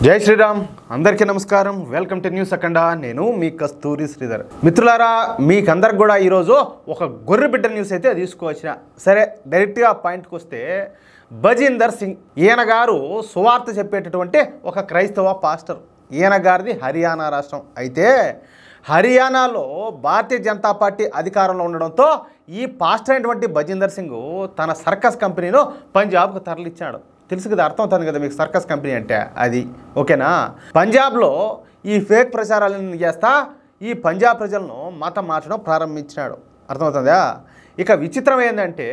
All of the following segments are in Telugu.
జై శ్రీరామ్ అందరికీ నమస్కారం. వెల్కమ్ టు న్యూస్ అఖండ. నేను మీ కస్తూరి శ్రీధర్. మిత్రులారా, మీకందరికి కూడా ఈరోజు ఒక గొర్రె బిడ్డ న్యూస్ అయితే తీసుకువచ్చిన. సరే, డైరెక్ట్గా పాయింట్కి వస్తే బజీందర్ సింగ్ ఈయన గారు సువార్త చెప్పేటటువంటి ఒక క్రైస్తవ పాస్టర్. ఈయన గారిది హర్యానా రాష్ట్రం. అయితే హర్యానాలో భారతీయ జనతా పార్టీ అధికారంలో ఉండడంతో ఈ పాస్టర్ అయినటువంటి బజీందర్ సింగ్ తన సర్కస్ కంపెనీను పంజాబ్కు తరలించాడు. తెలుసు కదా, అర్థం అవుతుంది కదా మీకు సర్కస్ కంపెనీ అంటే అది. ఓకేనా? పంజాబ్లో ఈ ఫేక్ ప్రచారాలను చేస్తా ఈ పంజాబ్ ప్రజలను మతం మార్చడం ప్రారంభించినాడు. అర్థమవుతుందా? ఇక విచిత్రం ఏంటంటే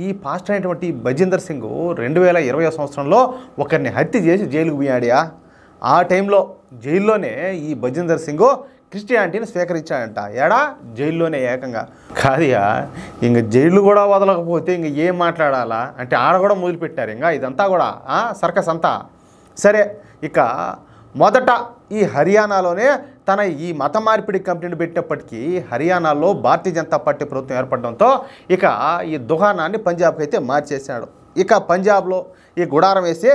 ఈ పాస్టర్ అయినటువంటి బజీందర్ సింగ్ 2020 సంవత్సరంలో ఒకరిని హత్య చేసి జైలుకు పోయాడియా. ఆ టైంలో జైల్లోనే ఈ బజీందర్ సింగ్ క్రిస్టియానిటీని స్వీకరించాడంట. ఏడా? జైల్లోనే ఏకంగా. కాదియా, ఇంక జైలు కూడా వదలకపోతే ఇంక ఏం మాట్లాడాలా అంటే ఆడ కూడా మొదలుపెట్టారు. ఇంకా ఇదంతా కూడా సర్కస్ అంతా. సరే, ఇక మొదట ఈ హర్యానాలోనే తన ఈ మత మార్పిడి కంపెనీని పెట్టినప్పటికీ హర్యానాలో భారతీయ జనతా పార్టీ ప్రభుత్వం ఏర్పడడంతో ఇక ఈ దుకాణాన్ని పంజాబ్కి అయితే మార్చేశాడు. ఇక పంజాబ్లో ఈ గుడారం వేసి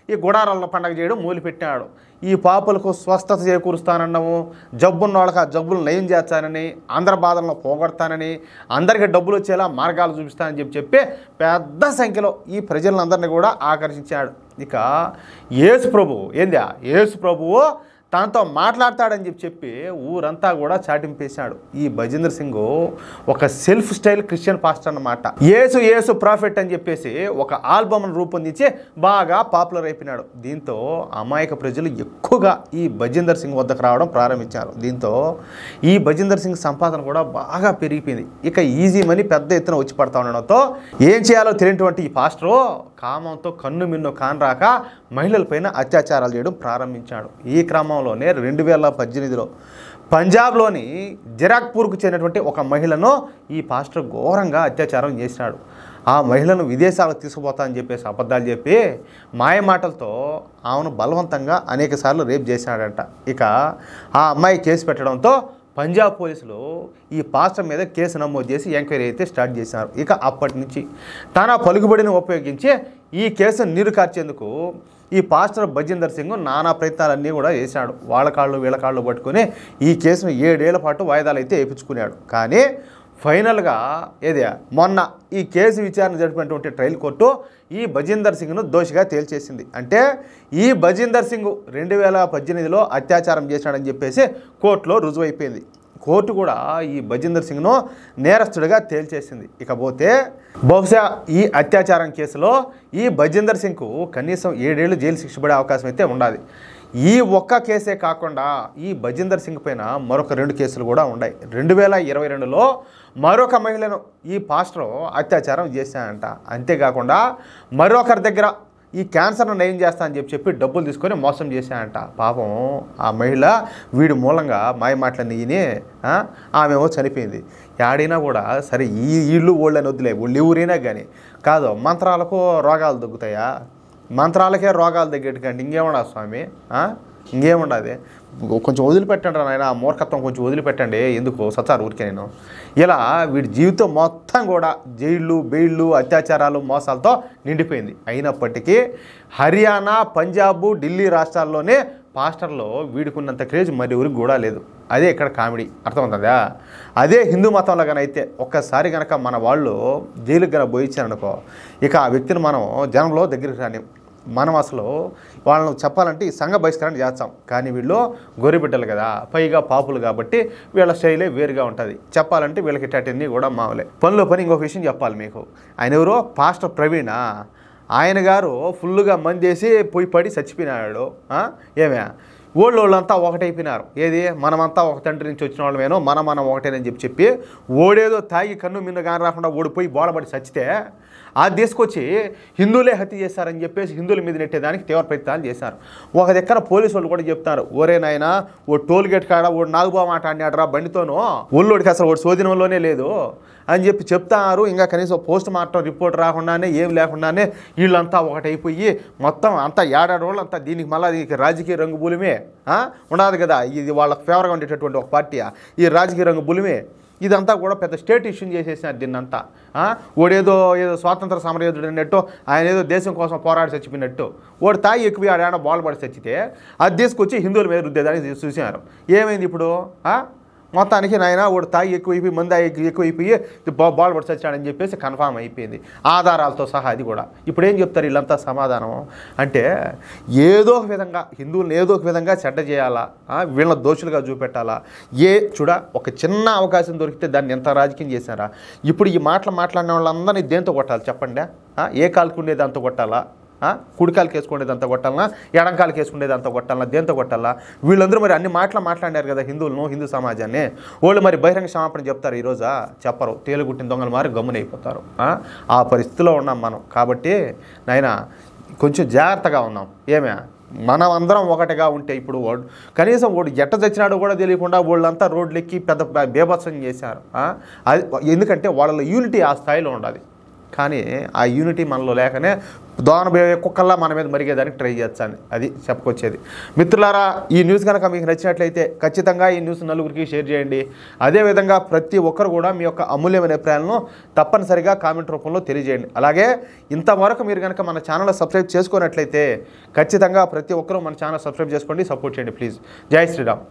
ఈ గుడారాలను పండగ చేయడం మొదలుపెట్టినాడు. ఈ పాపులకు స్వస్థత చేకూరుస్తానన్నాము, జబ్బున్న వాళ్ళకి ఆ జబ్బులు నయం చేస్తానని, అందరి బాధలను పోగొడతానని, అందరికీ డబ్బులు వచ్చేలా మార్గాలు చూపిస్తానని చెప్పి పెద్ద సంఖ్యలో ఈ ప్రజలందరినీ కూడా ఆకర్షించాడు. ఇక యేసు ప్రభువు యేసు ప్రభువు తనతో మాట్లాడతాడని చెప్పి ఊరంతా కూడా చాటింపేశాడు. ఈ బజీందర్ సింగ్ ఒక సెల్ఫ్ స్టైల్ క్రిస్టియన్ పాస్టర్ అన్నమాట. యేసు ప్రాఫిట్ అని చెప్పేసి ఒక ఆల్బమ్ను రూపొందించి బాగా పాపులర్ అయిపోయినాడు. దీంతో అమాయక ప్రజలు ఎక్కువగా ఈ బజీందర్ సింగ్ వద్దకు రావడం ప్రారంభించారు. దీంతో ఈ బజీందర్ సింగ్ సంపాదన కూడా బాగా పెరిగిపోయింది. ఇక ఈజీ మనీ పెద్ద ఎత్తున వచ్చి పడతా ఉండడంతో ఏం చేయాలో తెలియనటువంటి ఈ పాస్టరు కామంతో కన్ను మిన్ను కానరాక మహిళలపైన అత్యాచారాలు చేయడం ప్రారంభించాడు. ఈ క్రమంలోనే 2018లో పంజాబ్లోని జిరాక్పూర్కు చెందినటువంటి ఒక మహిళను ఈ పాస్టర్ ఘోరంగా అత్యాచారం చేసినాడు. ఆ మహిళను విదేశాలకు తీసుకుపోతా అని చెప్పేసి అబద్ధాలు చెప్పి మాయమాటలతో ఆమెను బలవంతంగా అనేకసార్లు రేప్ చేశాడంట. ఇక ఆ అమ్మాయి కేసు పెట్టడంతో పంజాబ్ పోలీసులు ఈ పాస్టర్ మీద కేసు నమోదు చేసి ఎంక్వైరీ అయితే స్టార్ట్ చేశారు. ఇక అప్పటి నుంచి తన పలుకుబడిని ఉపయోగించి ఈ కేసును నీరు కార్చేందుకు ఈ పాస్టర్ బజీందర్ సింగ్ నానా ప్రయత్నాలన్నీ కూడా చేశాడు. వాళ్ళ కాళ్ళు వీళ్ళ కాళ్ళు పట్టుకుని ఈ కేసును 7 ఏళ్ల పాటు వాయిదాలు అయితే వేయించుకున్నాడు. కానీ ఫైనల్గా మొన్న ఈ కేసు విచారణ జరిపినటువంటి ట్రయల్ కోర్టు ఈ బజీందర్ సింగ్ను దోషిగా తేల్చేసింది. అంటే ఈ బజీందర్ సింగ్ 2018లో అత్యాచారం చేశాడని చెప్పేసి కోర్టులో రుజువైపోయింది. కోర్టు కూడా ఈ బజీందర్ సింగ్ను నేరస్తుడిగా తేల్చేసింది. ఇకపోతే బహుశా ఈ అత్యాచారం కేసులో ఈ బజీందర్ సింగ్కు కనీసం 7 ఏళ్ళు జైలు శిక్ష పడే అవకాశం అయితే ఉండాలి. ఈ ఒక్క కేసే కాకుండా ఈ బజీందర్ సింగ్ పైన మరొక 2 కేసులు కూడా ఉన్నాయి. 2022లో మరొక మహిళను ఈ పాస్టర్ అత్యాచారం చేశాడంట. అంతేకాకుండా మరొకరి దగ్గర ఈ క్యాన్సర్ను నయం చేస్తా అని చెప్పి డబ్బులు తీసుకొని మోసం చేశాడంట. పాపం ఆ మహిళ వీడి మూలంగా మాయమాటలన్నీ విని ఆమెమో చనిపోయింది. యాడైనా కూడా సరే ఈ ఇళ్ళు ఓళ్ళని వదిలే వాళ్ళు ఎవరైనా కానీ కాదు, మంత్రాలకు రోగాలు తగ్గుతాయా? మంత్రాలకే రోగాలు తగ్గేటికంటే ఇంకేముండదు స్వామి, ఇంకేముండదు. కొంచెం వదిలిపెట్టండి నాయన, ఆ మూర్ఖత్వం కొంచెం వదిలిపెట్టండి. ఎందుకు సచారు ఊరికే నేను ఇలా వీడి జీవితం మొత్తం కూడా జైళ్ళు బెయిళ్ళు అత్యాచారాలు మోసాలతో నిండిపోయింది. అయినప్పటికీ హర్యానా, పంజాబ్, ఢిల్లీ రాష్ట్రాల్లోనే పాస్టర్లో వీడుకున్నంత క్రేజ్ మరి ఎవరికి కూడా లేదు. అదే ఇక్కడ కామెడీ. అర్థమవుతుందా? అదే హిందూ మతంలో కనైతే ఒక్కసారి కనుక మన వాళ్ళు జైలుకి కనుక పోయించారనుకో, ఇక ఆ వ్యక్తిని మనం జనంలో దగ్గరికి రాని, మనం అసలు వాళ్ళను చెప్పాలంటే ఈ సంఘ బహిష్కరణ చేస్తాం. కానీ వీళ్ళు గొర్రెబిడ్డలు కదా, పైగా పాపులు కాబట్టి వీళ్ళ శైలే వేరుగా ఉంటుంది. చెప్పాలంటే వీళ్ళకి ఇట్టన్నీ కూడా మామూలే. పనిలో పని ఇంకొక విషయం చెప్పాలి మీకు. ఆయన ఎవరో పాస్టర్ ప్రవీణ, ఆయన గారు ఫుల్గా మందేసి పోయి పడి చచ్చిపోయినాడు. వాళ్ళంతా ఒకటైపోయినారు. మనమంతా ఒక తండ్రి నుంచి వచ్చిన వాళ్ళమేనో మనం ఒకటేనని చెప్పి ఓడేదో తాగి కన్ను మిన్ను కానీ రాకుండా ఓడిపోయి బోడబడి చచ్చితే అది తీసుకొచ్చి హిందువులే హత్య చేశారని చెప్పేసి హిందువుల మీద నెట్టేదానికి తీవ్ర ప్రయత్నాలు చేశారు. ఒక దగ్గర పోలీసు వాళ్ళు కూడా చెప్తారు, ఓరే నాయనా ఓ టోల్ గేట్ కాడ ఓ నాగుబా మాట అన్నాడు రా బండితోనూ, ఒళ్ళోడికి అసలు ఓడి శోధనంలోనే లేదు అని చెప్తారు. ఇంకా కనీసం పోస్ట్ మార్టం రిపోర్ట్ రాకుండానే ఏం లేకుండానే వీళ్ళంతా ఒకటైపోయి మొత్తం అంతా ఏడాడోళ్ళు అంతా దీనికి మళ్ళీ దీనికి రాజకీయ రంగు బులిమే ఉండదు కదా. ఇది వాళ్ళకి ఫేవర్గా ఉండేటటువంటి ఒక పార్టీ ఈ రాజకీయ రంగు బులిమే. ఇదంతా కూడా పెద్ద స్టేట్ ఇష్యూ చేసేసినారు దీన్నంతా. ఓడేదో స్వాతంత్ర సమరయోధుడు అన్నట్టు, ఆయన ఏదో దేశం కోసం పోరాడి చచ్చిపోయినట్టు, ఓడి తాయి ఎక్కువ ఆడ బాల్ పడి చచ్చితే అది తీసుకొచ్చి హిందువుల మీద రుద్దేదానికి చూసినారు. ఏమైంది ఇప్పుడు? మొత్తానికి నాయన ఓడి తాయి ఎక్కువైపోయి, మంది ఎక్కువైపోయి బాల్ పడి చచ్చాడని చెప్పేసి కన్ఫామ్ అయిపోయింది ఆధారాలతో సహా. అది కూడా ఇప్పుడు ఏం చెప్తారు వీళ్ళంతా సమాధానం అంటే, ఏదో ఒక విధంగా హిందువులను ఏదో ఒక విధంగా చెడ్డ చేయాలా, వీళ్ళని దోషులుగా చూపెట్టాలా. చూడ ఒక చిన్న అవకాశం దొరికితే దాన్ని ఎంత రాజకీయం చేశారా. ఇప్పుడు ఈ మాట్లాడిన వాళ్ళందరినీ దేంతో కొట్టాలి చెప్పండి? ఏ కాలుకుండే దాంతో కొట్టాలా? కుడికాలకి వేసుకునేది అంతా కొట్టాలన్నా, ఎడంకాలకి వేసుకునేది అంతా కొట్టాలన్నా, దేంతో కొట్టాలా? వీళ్ళందరూ మరి అన్ని మాట్లాడారు కదా హిందూ సమాజాన్ని. వాళ్ళు మరి బహిరంగ క్షమాపణ చెప్తారు ఈరోజా? చెప్పరు. తేలుగుట్టిన దొంగలు మారి గమ్మునైపోతారు. ఆ పరిస్థితిలో ఉన్నాం మనం. కాబట్టి నాయన కొంచెం జాగ్రత్తగా ఉన్నాం. మనం అందరం ఒకటిగా ఉంటే ఇప్పుడు కనీసం వాడు ఎట్ట చచ్చినాడో కూడా తెలియకుండా వాళ్ళంతా రోడ్లు ఎక్కి పెద్ద బేభత్సం చేశారు. అది ఎందుకంటే వాళ్ళ యూనిటీ ఆ స్థాయిలో ఉండాలి. కానీ ఆ యూనిటీ మనలో లేకనే దోనబోయే కుక్కల్లా మన మీద మరిగేదానికి ట్రై చేస్తాను. అది చెప్పుకొచ్చేది. మిత్రులారా, ఈ న్యూస్ కనుక మీకు నచ్చినట్లయితే ఖచ్చితంగా ఈ న్యూస్ నలుగురికి షేర్ చేయండి. అదేవిధంగా ప్రతి ఒక్కరు కూడా మీ యొక్క అమూల్యమైన అభిప్రాయాలను తప్పనిసరిగా కామెంట్ రూపంలో తెలియజేయండి. అలాగే ఇంతవరకు మీరు కనుక మన ఛానల్ సబ్స్క్రైబ్ చేసుకున్నట్లయితే ఖచ్చితంగా ప్రతి ఒక్కరూ మన ఛానల్ సబ్స్క్రైబ్ చేసుకోండి, సపోర్ట్ చేయండి ప్లీజ్. జై శ్రీరామ్.